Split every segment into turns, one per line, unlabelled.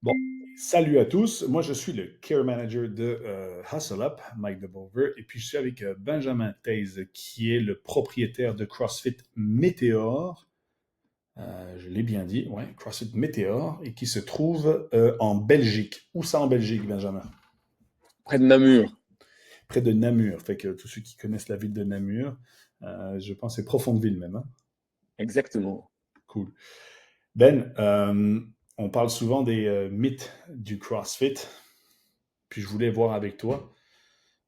Bon, salut à tous. Moi, je suis le Care Manager de Hustle Up, Mike DeBover, et puis je suis avec Benjamin Taze, qui est le propriétaire de CrossFit Météor. Je l'ai bien dit, ouais, CrossFit Météor, et qui se trouve en Belgique. Où ça en Belgique, Benjamin?
Près de Namur.
Près de Namur. Fait que tous ceux qui connaissent la ville de Namur, je pense que c'est Profondeville même, hein?
Exactement.
Cool. Ben, on parle souvent des mythes du CrossFit, puis je voulais voir avec toi.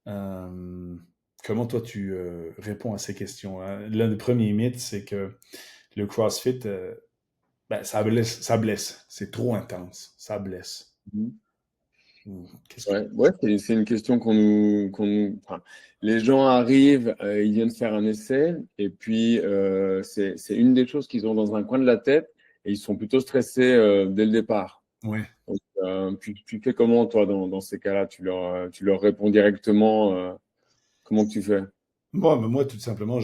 Euh, Comment toi tu réponds à ces questions, hein? L'un des premiers mythes, c'est que le CrossFit, ben, ça blesse, ça blesse. C'est trop intense. Ça blesse.
Mhm.
Qu'est-ce que...
Ouais, c'est une question enfin, les gens arrivent, ils viennent faire un essai, et puis c'est une des choses qu'ils ont dans un coin de la tête, et ils sont plutôt stressés dès le départ.
Ouais.
Donc, tu fais comment, toi, dans ces cas-là? Tu leur réponds directement, comment tu fais?
Moi, tout simplement,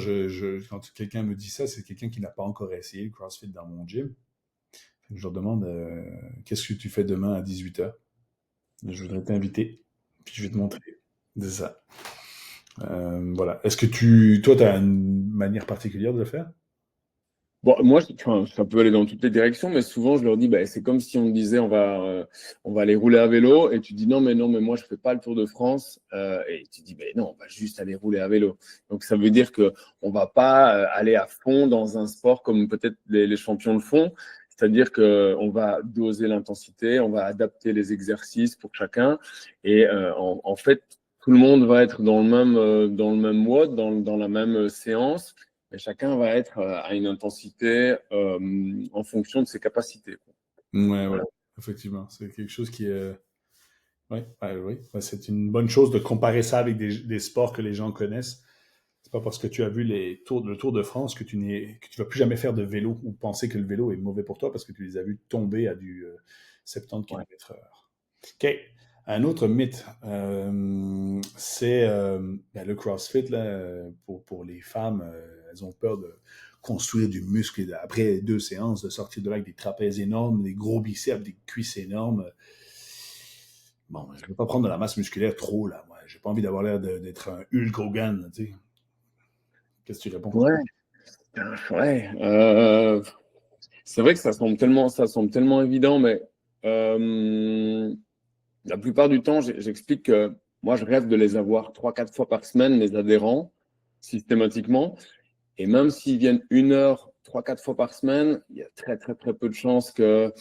quand quelqu'un me dit ça, c'est quelqu'un qui n'a pas encore essayé le CrossFit dans mon gym. Je leur demande qu'est-ce que tu fais demain à 18h? Je voudrais t'inviter, puis je vais te montrer. C'est ça. Voilà. Est-ce que toi, tu as une manière particulière de le faire?
Bon, moi, enfin, ça peut aller dans toutes les directions, mais souvent, je leur dis, bah, c'est comme si on me disait, on va aller rouler à vélo, et tu dis, non, mais moi, je fais pas le Tour de France, et tu dis, ben non, on va juste aller rouler à vélo. Donc, ça veut dire que on va pas aller à fond dans un sport comme peut-être les champions le font. C'est-à-dire que on va doser l'intensité, on va adapter les exercices pour chacun, et en fait, tout le monde va être dans le même mode, dans la même séance. Et chacun va être à une intensité en fonction de ses capacités, quoi.
Ouais, ouais,
Voilà.
effectivement. C'est quelque chose qui est. Ouais, ouais, oui. Ouais, c'est une bonne chose de comparer ça avec des sports que les gens connaissent. C'est pas parce que tu as vu le Tour de France que tu vas plus jamais faire de vélo ou penser que le vélo est mauvais pour toi parce que tu les as vus tomber à du 70
Ouais.
km/h. OK. Un autre mythe, c'est ben, le CrossFit, là, pour les femmes, elles ont peur de construire du muscle et après 2 séances, de sortir de là avec des trapèzes énormes, des gros biceps, des cuisses énormes. Bon, je ne veux pas prendre de la masse musculaire trop, là. Moi, j'ai pas envie d'avoir l'air d'être un Hulk Hogan, tu sais. Qu'est-ce que tu réponds?
Ouais. Ouais. C'est vrai que ça semble tellement évident, mais euh, la plupart du temps, j'explique que moi, je rêve de les avoir 3, 4 fois par semaine, mes adhérents, systématiquement. Et même s'ils viennent 1 heure, 3, 4 fois par semaine, il y a très peu de chances qu'ils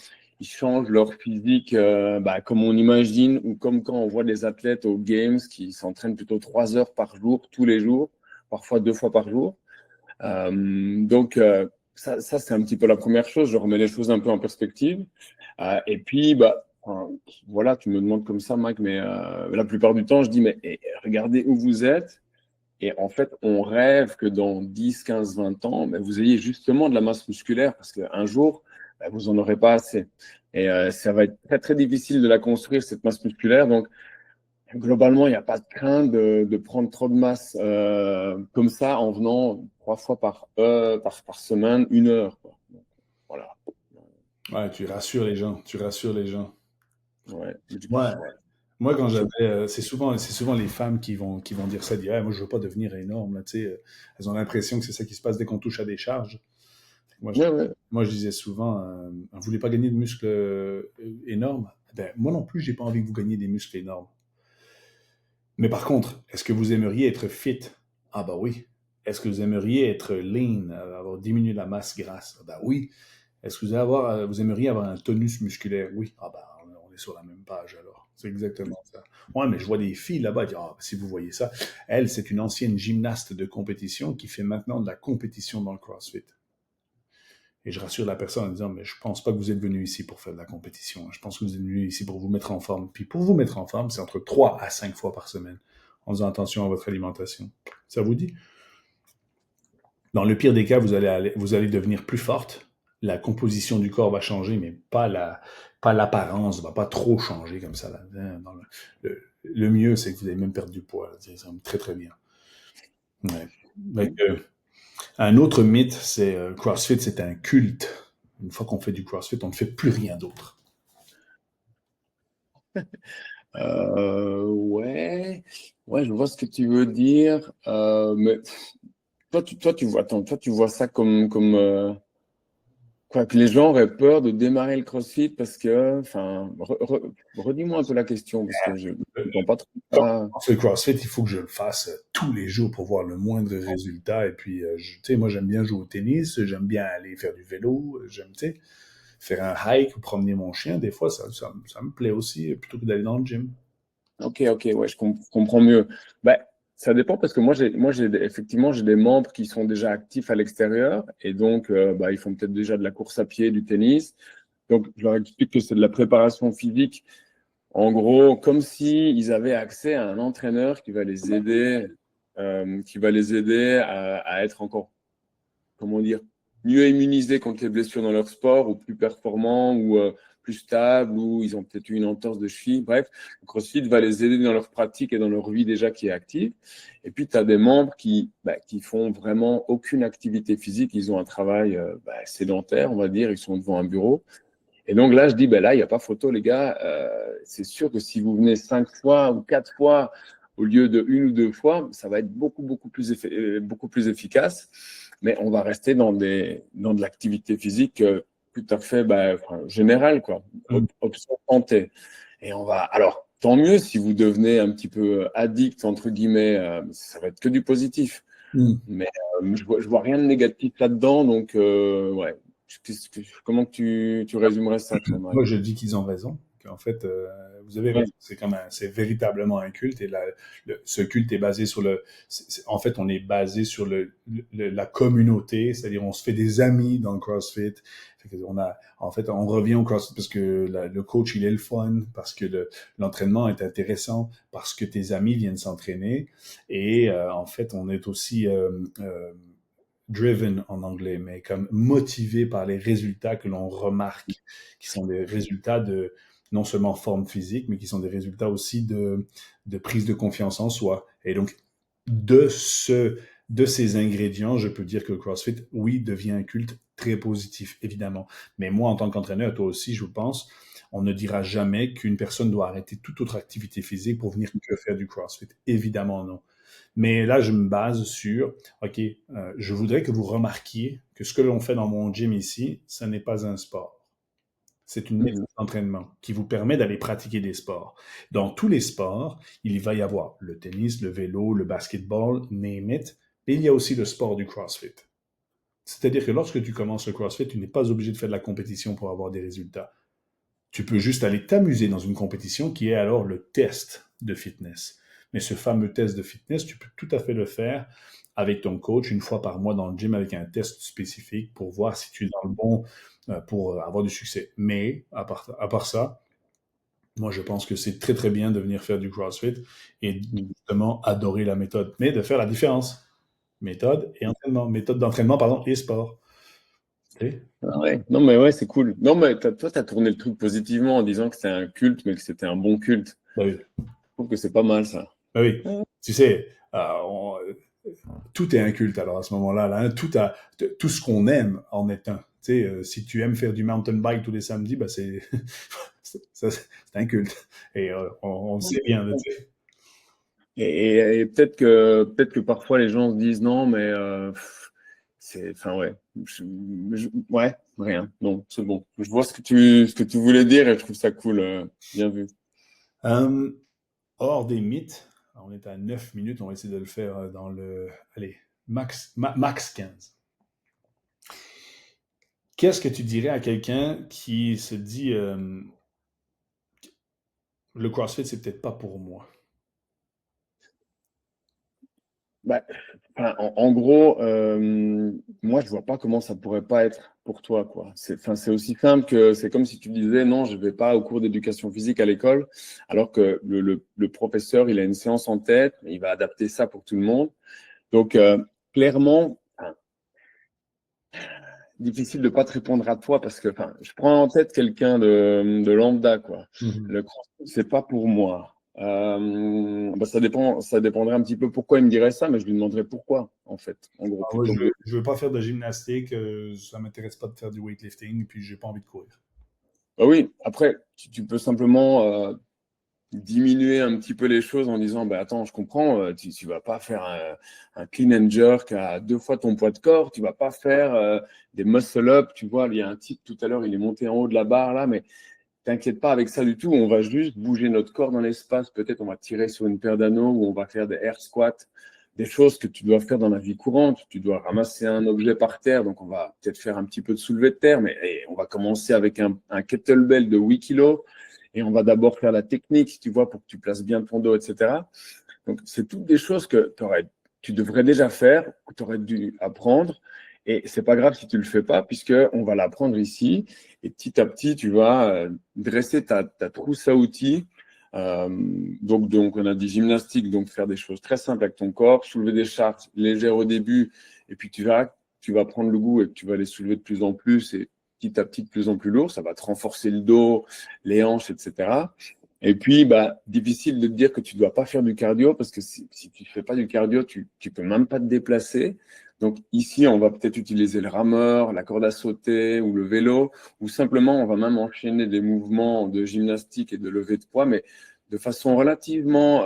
changent leur physique bah, comme on imagine, ou comme quand on voit des athlètes aux Games qui s'entraînent plutôt 3 heures par jour, tous les jours, parfois 2 fois par jour. Donc, ça c'est un petit peu la première chose. Je remets les choses un peu en perspective. Et puis, bah, enfin, voilà, tu me demandes comme ça, Mike, mais la plupart du temps, je dis, mais regardez où vous êtes. Et en fait, on rêve que dans 10, 15, 20 ans, ben, vous ayez justement de la masse musculaire parce qu'un jour, ben, vous n'en aurez pas assez. Et ça va être très difficile de la construire, cette masse musculaire. Donc, globalement, il n'y a pas de crainte de prendre trop de masse comme ça en venant 3 fois par semaine, 1 heure, quoi. Donc, voilà.
Ouais, tu rassures les gens. Tu rassures les gens.
Ouais.
Moi, moi quand
Je-
j'avais. C'est souvent les femmes qui vont dire ça, dire ah, moi, je veux pas devenir énorme. Là, tu sais, elles ont l'impression que c'est ça qui se passe dès qu'on touche à des charges. Moi, je,
Ouais, ouais.
moi, je disais souvent vous voulez pas gagner de muscles énormes? Ben, moi non plus, j'ai pas envie que vous gagniez des muscles énormes. Mais par contre, est-ce que vous aimeriez être fit? Ah bah oui. Est-ce que vous aimeriez être lean, avoir diminué la masse grasse? Ah bah oui. Est-ce que vous aimeriez avoir un tonus musculaire? Oui. Ah bah on est sur la même page alors. C'est exactement ça. Ouais, mais je vois des filles là-bas dire, ah, si vous voyez ça, elle, c'est une ancienne gymnaste de compétition qui fait maintenant de la compétition dans le CrossFit. Et je rassure la personne en disant, mais je pense pas que vous êtes venu ici pour faire de la compétition. Je pense que vous êtes venu ici pour vous mettre en forme. Puis pour vous mettre en forme, c'est entre 3 à 5 fois par semaine, en faisant attention à votre alimentation. Ça vous dit? Dans le pire des cas, vous allez devenir plus forte. La composition du corps va changer, mais pas l'apparence, va pas trop changer comme ça. Là. Le mieux, c'est que vous allez même perdre du poids. Là. C'est très, très bien. Ouais. Donc, un autre mythe, c'est CrossFit, c'est un culte. Une fois qu'on fait du CrossFit, on ne fait plus rien d'autre.
Ouais, ouais, je vois ce que tu veux dire. Mais toi, tu vois ça comme quoi, que les gens auraient peur de démarrer le CrossFit parce que, enfin, redis-moi un peu la question parce que je ne comprends pas trop ça.
Dans ce CrossFit, il faut que je le fasse tous les jours pour voir le moindre résultat. Et puis, tu sais, moi, j'aime bien jouer au tennis, j'aime bien aller faire du vélo, j'aime, tu sais, faire un hike ou promener mon chien. Des fois, ça me plaît aussi, plutôt que d'aller dans le gym.
Ok, ouais, comprends mieux. Ben, ça dépend parce que effectivement, j'ai des membres qui sont déjà actifs à l'extérieur et donc, bah, ils font peut-être déjà de la course à pied, du tennis. Donc, je leur explique que c'est de la préparation physique. En gros, comme si ils avaient accès à un entraîneur qui va les aider à être encore, comment dire, mieux immunisés contre les blessures dans leur sport, ou plus performants, ou plus stables, ou ils ont peut-être eu une entorse de cheville. Bref, le CrossFit va les aider dans leur pratique et dans leur vie déjà qui est active. Et puis, tu as des membres qui font vraiment aucune activité physique. Ils ont un travail sédentaire, on va dire. Ils sont devant un bureau. Et donc là, je dis, ben là, il n'y a pas photo, les gars. C'est sûr que si vous venez 5 fois ou 4 fois au lieu de une ou deux fois, ça va être beaucoup plus efficace. Mais on va rester dans de l'activité physique tout à fait générale, quoi,
Mm.
option santé. Et on va. Alors, tant mieux si vous devenez un petit peu addict, entre guillemets, ça va être que du positif.
Mm.
Mais je vois rien de négatif là-dedans. Donc, ouais. Comment tu résumerais ça, toi, Mike?
Moi, je dis qu'ils ont raison. Qu'en fait, vous avez
Ouais.
raison. C'est véritablement un culte. Et ce culte est basé sur en fait, on est basé sur la communauté. C'est-à-dire, on se fait des amis dans le CrossFit. En fait, on revient au CrossFit parce que le coach, il est le fun, parce que l'entraînement est intéressant, parce que tes amis viennent s'entraîner. Et en fait, on est aussi driven en anglais, mais comme motivé par les résultats que l'on remarque, qui sont des résultats de non seulement forme physique, mais qui sont des résultats aussi de prise de confiance en soi. Et donc, de de ces ingrédients, je peux dire que le CrossFit, oui, devient un culte très positif, évidemment. Mais moi, en tant qu'entraîneur, toi aussi, je pense, on ne dira jamais qu'une personne doit arrêter toute autre activité physique pour venir que faire du CrossFit. Évidemment, non. Mais là, je me base sur, OK, je voudrais que vous remarquiez que ce que l'on fait dans mon gym ici, ce n'est pas un sport. C'est une méthode
Mhm.
d'entraînement qui vous permet d'aller pratiquer des sports. Dans tous les sports, il va y avoir le tennis, le vélo, le basketball, name it, et il y a aussi le sport du CrossFit. C'est-à-dire que lorsque tu commences le CrossFit, tu n'es pas obligé de faire de la compétition pour avoir des résultats. Tu peux juste aller t'amuser dans une compétition qui est alors le test de fitness. Mais ce fameux test de fitness, tu peux tout à fait le faire avec ton coach une fois par mois dans le gym avec un test spécifique pour voir si tu es dans le bon pour avoir du succès. Mais à part ça, moi je pense que c'est très très bien de venir faire du CrossFit et justement adorer la méthode, mais de faire la différence. Méthode et entraînement. Méthode d'entraînement, pardon, et sport. Tu
Ah ouais. Non, mais ouais, c'est cool. Non, mais toi, tu as tourné le truc positivement en disant que c'était un culte, mais que c'était un bon culte.
Ben oui.
Je trouve que c'est pas mal, ça.
Ben oui.
Ouais.
Tu sais, tout est un culte alors à ce moment-là. Là, hein. Tout ce qu'on aime en est un. Tu sais, si tu aimes faire du mountain bike tous les samedis, ben c'est un culte. Et on le sait bien. Là, tu sais.
Et peut-être que parfois les gens se disent non, mais enfin ouais, ouais, rien. Non, c'est bon. Je vois ce que tu voulais dire et je trouve ça cool. Bien vu.
Euh, hors des mythes, on est à 9 minutes, on va essayer de le faire dans le. Allez, max 15. Qu'est-ce que tu dirais à quelqu'un qui se dit le CrossFit, c'est peut-être pas pour moi?
Bah, en gros, moi, je vois pas comment ça pourrait pas être pour toi, quoi. C'est aussi simple que c'est comme si tu disais non, je vais pas au cours d'éducation physique à l'école, alors que le professeur, il a une séance en tête, il va adapter ça pour tout le monde. Donc, clairement, difficile de pas te répondre à toi parce que, enfin, je prends en tête quelqu'un de lambda, quoi.
Mhm.
Le CrossFit, c'est pas pour moi. Ça dépendrait un petit peu pourquoi il me dirait ça, mais je lui demanderais pourquoi, en fait, en gros,
Ah ouais,
plutôt que.
je veux pas faire de gymnastique, ça m'intéresse pas de faire du weightlifting, puis j'ai pas envie de courir.
Bah oui, après, tu peux simplement diminuer un petit peu les choses en disant, bah, attends, je comprends, tu vas pas faire un clean and jerk à 2 fois ton poids de corps, tu vas pas faire des muscle-up, tu vois, il y a un type tout à l'heure, il est monté en haut de la barre là, mais t'inquiète pas avec ça du tout, on va juste bouger notre corps dans l'espace, peut-être on va tirer sur une paire d'anneaux ou on va faire des air squats, des choses que tu dois faire dans la vie courante, tu dois ramasser un objet par terre, donc on va peut-être faire un petit peu de soulevé de terre, mais on va commencer avec un kettlebell de 8 kilos et on va d'abord faire la technique, tu vois, pour que tu places bien ton dos, etc. Donc, c'est toutes des choses que tu devrais déjà faire, que tu aurais dû apprendre. Et c'est pas grave si tu le fais pas, puisqu'on va l'apprendre ici. Et petit à petit, tu vas dresser ta trousse à outils. Donc, on a dit gymnastique, donc faire des choses très simples avec ton corps, soulever des charges légères au début, et puis tu vas prendre le goût et tu vas les soulever de plus en plus, et petit à petit de plus en plus lourd. Ça va te renforcer le dos, les hanches, etc. Et puis, bah, difficile de te dire que tu ne dois pas faire du cardio parce que si tu ne fais pas du cardio, tu ne peux même pas te déplacer. Donc ici, on va peut-être utiliser le rameur, la corde à sauter ou le vélo, ou simplement on va même enchaîner des mouvements de gymnastique et de levée de poids, mais de façon relativement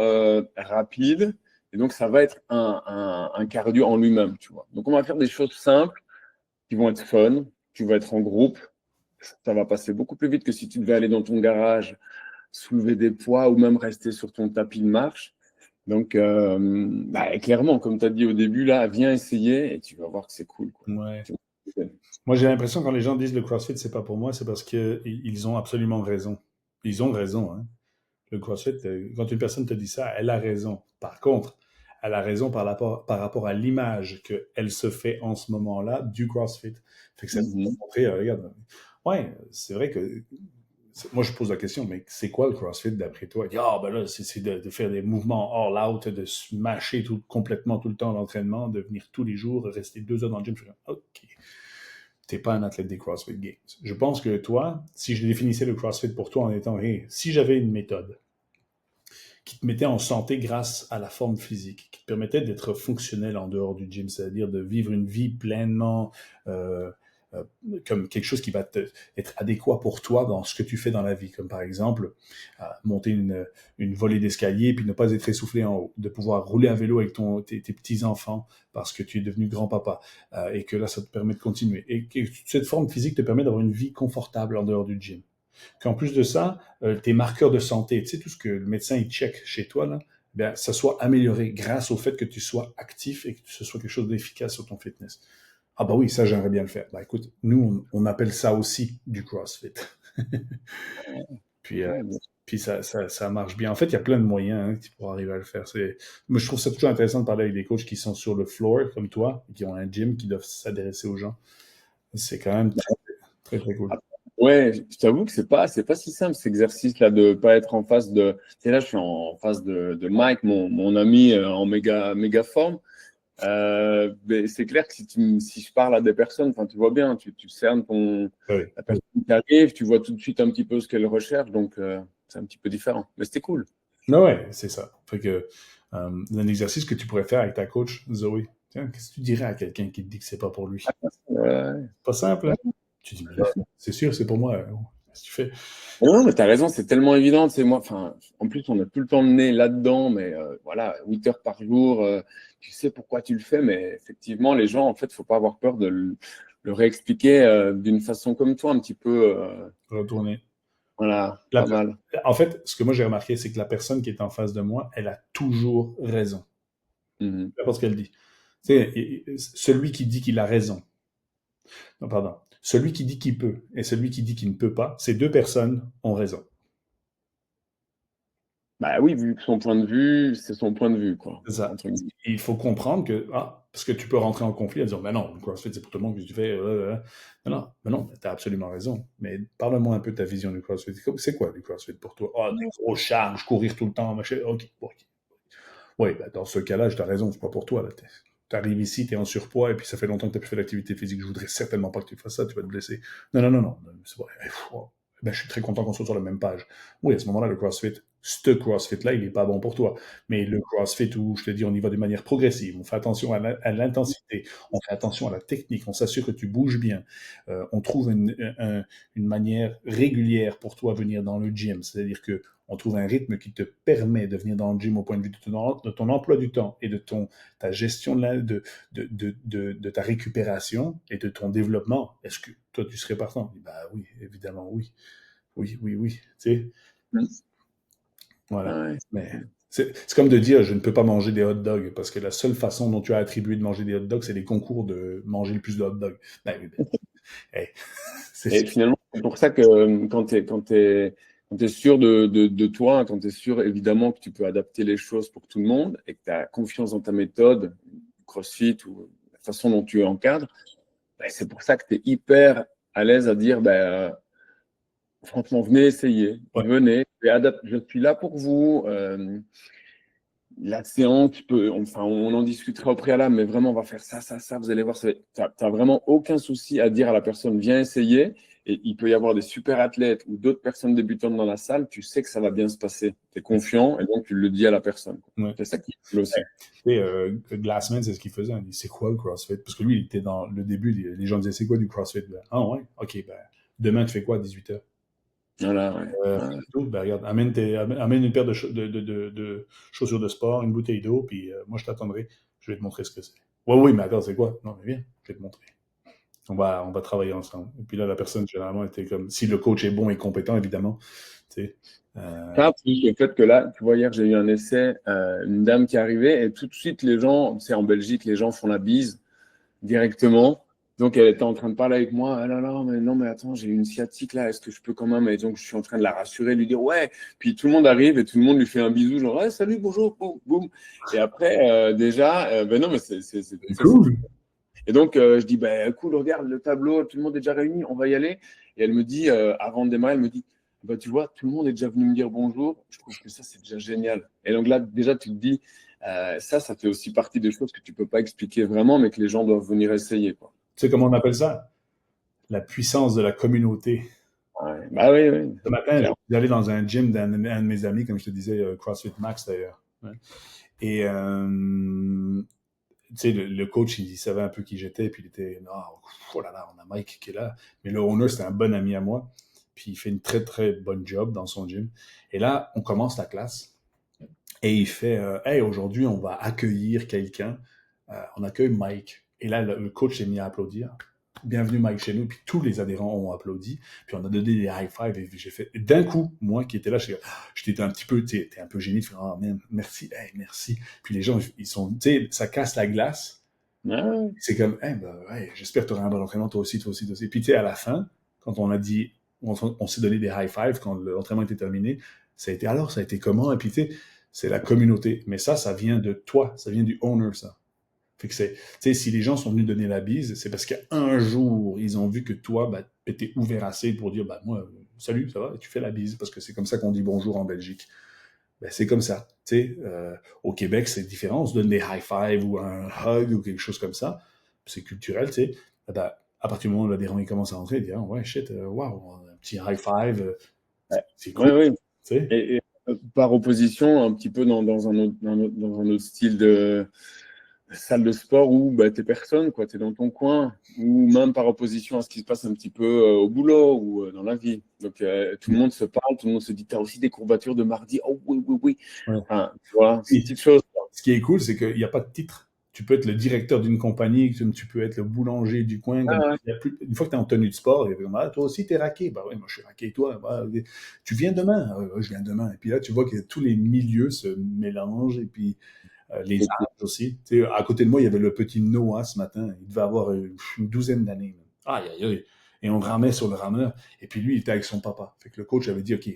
rapide. Et donc, ça va être un cardio en lui-même, tu vois. Donc, on va faire des choses simples qui vont être fun. Tu vas être en groupe. Ça va passer beaucoup plus vite que si tu devais aller dans ton garage soulever des poids ou même rester sur ton tapis de marche. Donc, bah, clairement, comme tu as dit au début, là, viens essayer et tu vas voir que c'est cool, quoi.
Ouais.
Tu vois.
Moi, j'ai l'impression que quand les gens disent le CrossFit, c'est pas pour moi, c'est parce qu'ils ont absolument raison. Ils ont raison, hein. Le CrossFit, quand une personne te dit ça, elle a raison. Par contre, elle a raison par rapport à l'image qu'elle se fait en ce moment-là du CrossFit. Fait que ça peut
Mhm.
montrer, regarde, ouais, c'est vrai que moi, je pose la question, mais c'est quoi le CrossFit d'après toi? Il dit, ah, ben là, c'est de faire des mouvements all out, de se mâcher complètement tout le temps l'entraînement, de venir tous les jours, rester 2 heures dans le gym. Je fais, OK, t'es pas un athlète des CrossFit Games. Je pense que toi, si je définissais le CrossFit pour toi en étant, hey, si j'avais une méthode qui te mettait en santé grâce à la forme physique, qui te permettait d'être fonctionnel en dehors du gym, c'est-à-dire de vivre une vie pleinement euh, euh, comme quelque chose qui va être adéquat pour toi dans ce que tu fais dans la vie, comme par exemple monter une volée d'escalier puis ne pas être essoufflé en haut, de pouvoir rouler à vélo avec tes petits-enfants parce que tu es devenu grand-papa et que là, ça te permet de continuer. Et que cette forme physique te permet d'avoir une vie confortable en dehors du gym. Qu'en plus de ça, tes marqueurs de santé, tu sais, tout ce que le médecin il check chez toi, là, bien, ça soit amélioré grâce au fait que tu sois actif et que ce soit quelque chose d'efficace sur ton fitness. Ah bah oui, ça j'aimerais bien le faire. Bah écoute, nous on appelle ça aussi du CrossFit. puis euh,
Ouais, bon.
puis ça marche bien. En fait, il y a plein de moyens pour arriver à le faire. Moi, je trouve ça toujours intéressant de parler avec des coachs qui sont sur le floor, comme toi, qui ont un gym, qui doivent s'adresser aux gens. C'est quand même très, très, très cool.
Ouais, je t'avoue que c'est pas si simple cet exercice-là de pas être en face de. Tu sais, là, je suis en face de Mike, mon ami en méga forme. Mais c'est clair que si je parle à des personnes, enfin, tu vois bien, tu cernes
Oui.
la personne qui arrive, tu vois tout de suite un petit peu ce qu'elle recherche, donc c'est un petit peu différent. Mais c'était cool.
Ah ouais, c'est ça. Fait que, un exercice que tu pourrais faire avec ta coach, Zoé. Tiens, qu'est-ce que tu dirais à quelqu'un qui te dit que c'est pas pour lui?
Ouais.
Pas simple, hein? Tu dis, mais là, c'est sûr, c'est pour moi. Qu'est-ce que tu fais?
Non, mais t'as raison, c'est tellement évident. C'est moi, enfin, en plus, on a tout le temps le nez là-dedans, mais voilà, 8 heures par jour, tu sais pourquoi tu le fais, mais effectivement, les gens, en fait, faut pas avoir peur de le réexpliquer d'une façon comme toi, un petit peu,
Retourner.
voilà,
La
pas
per-
mal.
En fait, ce que moi j'ai remarqué, c'est que la personne qui est en face de moi, elle a toujours raison.
Mhm.
Peu importe ce qu'elle dit. Tu sais, celui qui dit qu'il a raison, non, pardon, celui qui dit qu'il peut et celui qui dit qu'il ne peut pas, ces deux personnes ont raison.
Bah oui, vu que son point de vue, c'est son point de vue, quoi.
C'est ça.
Entre guillemets.
Il faut comprendre que, parce que tu peux rentrer en conflit en disant, ben non, le CrossFit, c'est pour tout le monde que tu fais. Non, non, ben non, tu as absolument raison. Mais parle-moi un peu de ta vision du CrossFit. C'est quoi le CrossFit pour toi? Ah, des gros charges, courir tout le temps, machin. OK, OK. Oui, ben dans ce cas-là, tu as raison, c'est pas pour toi. Tu arrives ici, tu es en surpoids, et puis ça fait longtemps que tu n'as plus fait d'activité physique. Je voudrais certainement pas que tu fasses ça, tu vas te blesser. Non, non, non, non. C'est vrai. Ben, je suis très content qu'on soit sur la même page. Oui, à ce moment-là, le CrossFit, ce CrossFit-là, il n'est pas bon pour toi. Mais le CrossFit où, je te dis, on y va de manière progressive, on fait attention à l'intensité, on fait attention à la technique, on s'assure que tu bouges bien, on trouve une manière régulière pour toi de venir dans le gym, c'est-à-dire que on trouve un rythme qui te permet de venir dans le gym au point de vue de ton emploi du temps et de ta gestion de ta récupération et de ton développement. Est-ce que toi, tu serais partant? Ben oui, évidemment, oui. Oui, oui, oui. Tu sais, voilà.
Ouais.
Mais c'est comme de dire, je ne peux pas manger des hot dogs parce que la seule façon dont tu as attribué de manger des hot dogs, c'est les concours de manger le plus de hot dogs. Ben oui, hey,
Et finalement, c'est pour ça que quand t'es sûr de toi, quand tu es sûr évidemment que tu peux adapter les choses pour tout le monde et que tu as confiance dans ta méthode, CrossFit ou la façon dont tu encadres, ben, c'est pour ça que tu es hyper à l'aise à dire franchement, venez essayer,
ouais.
venez, je suis là pour vous. La séance, on en discutera au préalable, mais vraiment, on va faire ça, ça, ça. Vous allez voir, tu n'as vraiment aucun souci à dire à la personne, viens essayer. Et il peut y avoir des super athlètes ou d'autres personnes débutantes dans la salle, tu sais que ça va bien se passer. Tu es confiant et donc tu le dis à la personne.
Ouais.
C'est ça qui est cool aussi.
Tu sais, Glassman, c'est ce qu'il faisait. Il dit, c'est quoi le CrossFit? Parce que lui, il était dans le début, les gens disaient, c'est quoi du CrossFit? Ben, ah ouais, ok, ben, demain, tu fais quoi à 18h?
Voilà, ouais.
Rien du tout. Ben, regarde, amène une paire de chaussures de sport, une bouteille d'eau, puis moi, je t'attendrai. Je vais te montrer ce que c'est. Ouais, oui, mais attends, c'est quoi? Non, mais viens, je vais te montrer. On va travailler ensemble. Et puis là, la personne, généralement, était comme, si le coach est bon et compétent, évidemment, tu sais.
Ça, plus le fait que là, tu vois, hier, j'ai eu un essai, une dame qui est arrivée et tout de suite, les gens, c'est en Belgique, les gens font la bise directement. Donc, elle était en train de parler avec moi. Ah là là, mais non, mais attends, j'ai une sciatique là, est-ce que je peux quand même? Et donc, je suis en train de la rassurer, lui dire ouais. Puis tout le monde arrive et tout le monde lui fait un bisou, genre ouais, salut, bonjour, boum, boum. Et après, déjà, ben non, mais
C'est
ça, c'est
cool.
et donc, je dis, bah, cool, regarde le tableau, tout le monde est déjà réuni, on va y aller. Et elle me dit, avant de démarrer, elle me dit, bah, tu vois, tout le monde est déjà venu me dire bonjour. Je trouve que ça, c'est déjà génial. Et donc là, déjà, tu te dis, ça fait aussi partie des choses que tu peux pas expliquer vraiment, mais que les gens doivent venir essayer, quoi.
Tu sais comment on appelle ça? La puissance de la communauté.
Ouais. Bah oui, oui,
Ce matin,
clair.
j'allais dans un gym d'un de mes amis, comme je te disais, CrossFit Max d'ailleurs. Ouais. Et tu sais, le coach, il savait un peu qui j'étais, puis il était, oh là là, on a Mike qui est là. Mais le owner, c'était un bon ami à moi. Puis il fait une très, très bonne job dans son gym. Et là, on commence la classe. Et il fait, hey, aujourd'hui, on va accueillir quelqu'un. On accueille Mike. Et là, le coach s'est mis à applaudir. Bienvenue Mike chez nous. Puis tous les adhérents ont applaudi. Puis on a donné des high five. Et j'ai fait, d'un coup, moi qui étais là, j'étais un petit peu, t'es un peu gêné de faire, oh man, merci, hey, merci. Puis les gens, ils sont, tu sais, ça casse la glace.
Ouais.
C'est comme, hey, ben, ouais, j'espère que tu auras un bon entraînement, toi aussi, toi aussi, toi aussi. Puis tu sais, à la fin, quand on a dit, on s'est donné des high five quand l'entraînement était terminé, ça a été comment? Et puis tu sais, c'est la communauté. Mais ça vient de toi, ça vient du owner, ça. Fait que c'est, tu sais, si les gens sont venus donner la bise, c'est parce qu'un jour, ils ont vu que toi, ben, t'étais ouvert assez pour dire, ben, moi, salut, ça va? Et tu fais la bise, parce que c'est comme ça qu'on dit bonjour en Belgique. Ben, c'est comme ça. Tu sais, au Québec, c'est différent. On se donne des high five ou un hug ou quelque chose comme ça. C'est culturel, tu sais. Ben, à partir du moment où l'adhérent il commence à rentrer, il dit, ah, ouais, shit, wow, un petit high five,
Ouais.
c'est cool.
Ouais, ouais.
Tu sais.
Par opposition, un petit peu dans un autre style de salle de sport où bah, tu es personne, tu es dans ton coin, ou même par opposition à ce qui se passe un petit peu au boulot ou dans la vie. Donc tout le monde se parle, tout le monde se dit, tu as aussi des courbatures de mardi, oh oui, oui, oui.
Ouais.
Enfin, tu vois, ces
Puis,
petites choses.
ce qui est cool, c'est qu'il n'y a pas de titre. Tu peux être le directeur d'une compagnie, tu peux être le boulanger du coin.
Ah, ouais.
Une fois que tu es en tenue de sport, il y a comme, ah, toi aussi, tu es raqué. Bah oui, moi, je suis raqué, toi. Bah, tu viens demain. Ah, ouais, je viens demain. Et puis là, tu vois que tous les milieux se mélangent. Et puis, les
C'est cool.
âges aussi. Tu sais, à côté de moi, il y avait le petit Noah ce matin. Il devait avoir une douzaine d'années. Aïe, aïe, aïe. Et on ramait sur le rameur. Et puis lui, il était avec son papa. Fait que le coach avait dit, OK,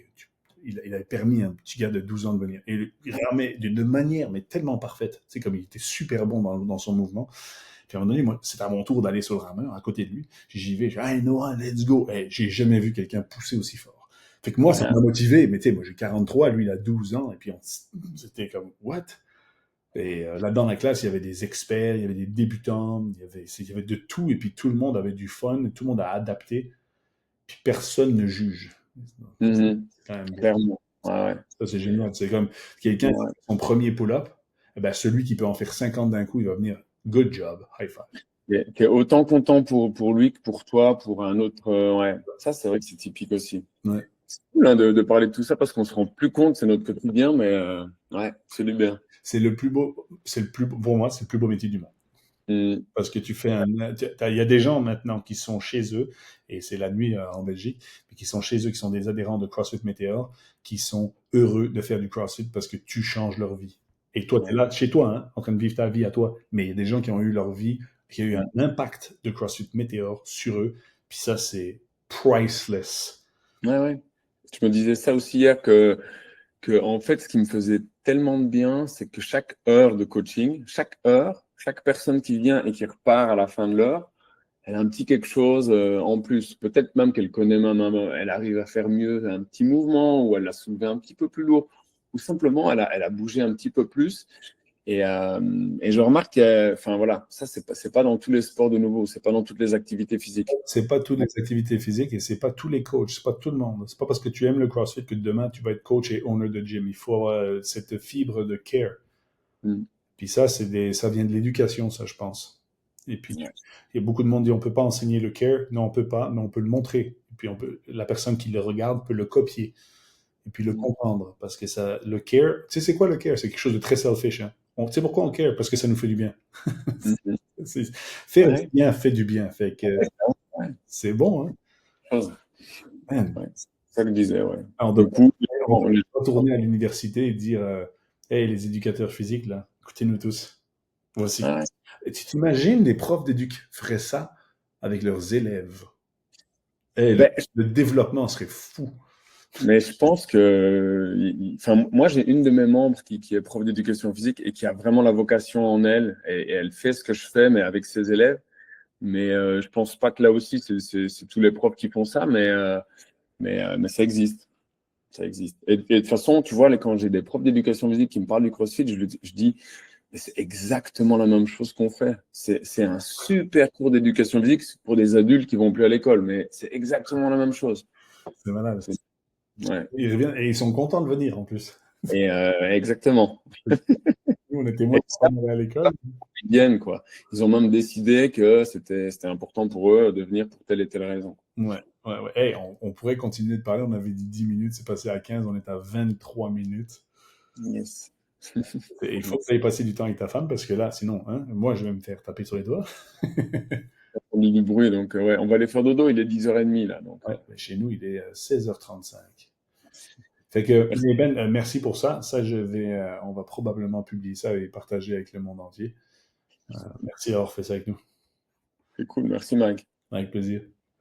il avait permis à un petit gars de 12 ans de venir. Et il ramait d'une manière, mais tellement parfaite. Tu sais, comme il était super bon dans son mouvement. Puis à un moment donné, moi, c'est à mon tour d'aller sur le rameur à côté de lui. J'y vais, je dis, hey Noah, let's go. Hey, j'ai jamais vu quelqu'un pousser aussi fort. Fait que moi, ça
Ouais.
m'a motivé. Mais tu sais, moi, j'ai 43, lui, il a 12 ans. Et puis, c'était comme, what? Et là, dans la classe, il y avait des experts, il y avait des débutants, il y avait de tout, et puis tout le monde avait du fun, tout le monde a adapté, puis personne ne juge.
Mhm.
C'est quand même beau.
Clairement. Ouais,
Ça, c'est génial. C'est comme quelqu'un qui
ouais.
fait son premier pull-up, eh ben, celui qui peut en faire 50 d'un coup, il va venir. Good job, high five.
T'es autant content pour lui que pour toi, pour un autre. Ouais, ça, c'est vrai que c'est typique aussi.
Ouais.
C'est cool hein, de parler de tout ça parce qu'on se rend plus compte, c'est notre quotidien, mais ouais, c'est du bien.
C'est le plus beau, pour moi, c'est le plus beau métier du monde.
Mm.
Parce que il y a des gens maintenant qui sont chez eux, et c'est la nuit en Belgique, mais qui sont chez eux, qui sont des adhérents de CrossFit Météor, qui sont heureux de faire du CrossFit parce que tu changes leur vie. Et toi, tu es
Ouais.
là, chez toi, hein, en train de vivre ta vie à toi, mais il y a des gens qui ont eu leur vie, qui ont eu un impact de CrossFit Météor sur eux, puis ça, c'est priceless.
Ouais, ouais. Je me disais ça aussi hier que en fait, ce qui me faisait tellement de bien, c'est que chaque heure de coaching, chaque heure, chaque personne qui vient et qui repart à la fin de l'heure, elle a un petit quelque chose en plus. Peut-être même qu'elle connaît ma maman, elle arrive à faire mieux un petit mouvement ou elle l'a soulevé un petit peu plus lourd ou simplement elle a bougé un petit peu plus. Et je remarque que, enfin voilà, ça c'est pas dans tous les sports de nouveau, c'est pas dans toutes les activités physiques.
C'est pas toutes les activités physiques et c'est pas tous les coachs, c'est pas tout le monde. C'est pas parce que tu aimes le CrossFit que demain tu vas être coach et owner de gym. Il faut avoir cette fibre de care.
Mm.
Puis ça, ça vient de l'éducation, ça, je pense. Et puis,
Ouais.
il y a beaucoup de monde qui dit on peut pas enseigner le care. Non, on peut pas, mais on peut le montrer. Et puis, la personne qui le regarde peut le copier et puis le
Mm.
comprendre. Parce que ça, le care, tu sais, c'est quoi le care? C'est quelque chose de très selfish. Hein? Tu sais pourquoi on care? Parce que ça nous fait du bien.
Mm.
Faire du
Ouais.
bien fait du bien. Fait que
Ouais.
c'est bon, hein?
Chose.
Man.
Ouais. C'est ça que je disais, ouais.
Alors,
Du coup,
on devrait retourner à l'université et dire hey, les éducateurs physiques, là, écoutez-nous tous. Voici.
ouais.
Et tu t'imagines des profs d'éduc feraient ça avec leurs élèves? Hey,
Ben,
le développement serait fou.
mais je pense que, enfin, moi, j'ai une de mes membres qui est prof d'éducation physique et qui a vraiment la vocation en elle et elle fait ce que je fais, mais avec ses élèves. Mais je pense pas que là aussi, c'est tous les profs qui font ça, mais ça existe. Ça existe. Et de toute façon, tu vois, quand j'ai des profs d'éducation physique qui me parlent du CrossFit, je dis, mais c'est exactement la même chose qu'on fait. C'est un super cours d'éducation physique pour des adultes qui vont plus à l'école, mais c'est exactement la même chose.
C'est malade.
Ouais.
Ils reviennent et ils sont contents de venir en plus.
Et exactement.
Nous, on était
Et
moins
ça,
contents d'aller à l'école.
ils viennent, quoi. Ils ont même décidé que c'était important pour eux de venir pour telle et telle raison.
Ouais, ouais, ouais. Hey, on pourrait continuer de parler. On avait dit 10 minutes, c'est passé à 15, on est à 23 minutes.
Yes.
Et il faut que tu ailles passer du temps avec ta femme parce que là, sinon, hein, moi, je vais me faire taper sur les doigts.
On dit du bruit, donc ouais, on va aller faire dodo, il est 10h30 là. Donc,
Ouais, mais chez nous, il est 16h35. Fait que,
merci.
mais Ben, merci pour ça. Ça, on va probablement publier ça et partager avec le monde entier. Merci d'avoir fait ça avec nous.
C'est cool, merci Mike.
Avec plaisir.